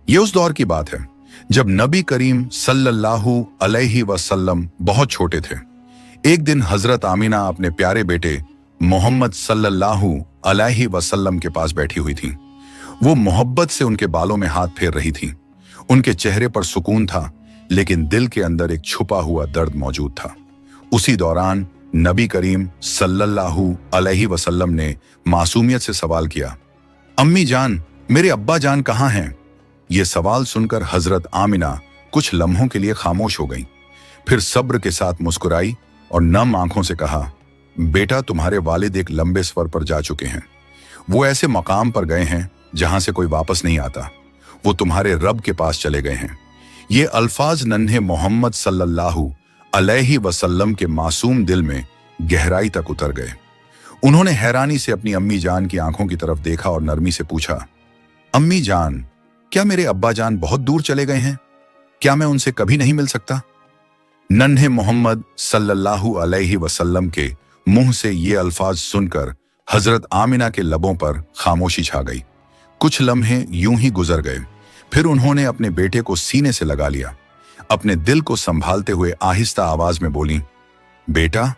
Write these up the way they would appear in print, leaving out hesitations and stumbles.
ये उस दौर की बात है जब नबी करीम सल्लल्लाहु अलैहि वसल्लम बहुत छोटे थे। एक दिन हजरत आमीना अपने प्यारे बेटे मोहम्मद सल्लल्लाहु अलैहि वसल्लम के पास बैठी हुई थी। वो मोहब्बत से उनके बालों में हाथ फेर रही थी। उनके चेहरे पर सुकून था, लेकिन दिल के अंदर एक छुपा हुआ दर्द मौजूद था। उसी दौरान नबी करीम सल्लल्लाहु अलैहि वसल्लम ने मासूमियत से सवाल किया, अम्मी जान, मेरे अब्बा जान कहाँ हैं? ये सवाल सुनकर हजरत आमिना कुछ लम्हों के लिए खामोश हो गईं। फिर सब्र के साथ मुस्कुराई और नम आंखों से कहा, बेटा, तुम्हारे वालिद एक लंबे सफर पर जा चुके हैं। वो ऐसे मकाम पर गए हैं जहां से कोई वापस नहीं आता। वो तुम्हारे रब के पास चले गए हैं। ये अल्फाज नन्हे मोहम्मद सल्लल्लाहु अलैहि वसल्लम के मासूम दिल में गहराई तक उतर गए। उन्होंने हैरानी से अपनी अम्मी जान की आंखों की तरफ देखा और नरमी से पूछा, अम्मी जान, क्या मेरे अब्बा जान बहुत दूर चले गए हैं? क्या मैं उनसे कभी नहीं मिल सकता? नन्हे मोहम्मद सल्लल्लाहु अलैहि वसल्लम के मुंह से ये अल्फाज सुनकर हजरत आमिना के लबों पर खामोशी छा गई। कुछ लम्हे यूं ही गुजर गए। फिर उन्होंने अपने बेटे को सीने से लगा लिया। अपने दिल को संभालते हुए आहिस्ता आवाज में बोली, बेटा,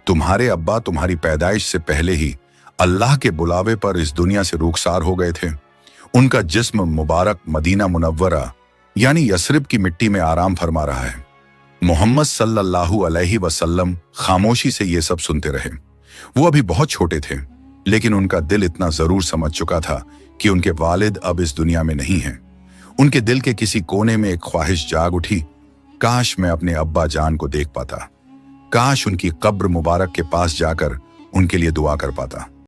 तुम्हारे अब्बा तुम्हारी पैदाइश से पहले ही अल्लाह के बुलावे पर इस दुनिया से रुखसार हो गए थे। उनका जिस्म मुबारक मदीना मुनव्वरा यानी यसरिब की मिट्टी में आराम फरमा रहा है। मोहम्मद सल्लल्लाहु अलैहि वसल्लम खामोशी से ये सब सुनते रहे। वो अभी बहुत छोटे थे, लेकिन उनका दिल इतना जरूर समझ चुका था कि उनके वालिद अब इस दुनिया में नहीं हैं। उनके दिल के किसी कोने में एक ख्वाहिश जाग उठी, काश मैं अपने अब्बा जान को देख पाता, काश उनकी कब्र मुबारक के पास जाकर उनके लिए दुआ कर पाता।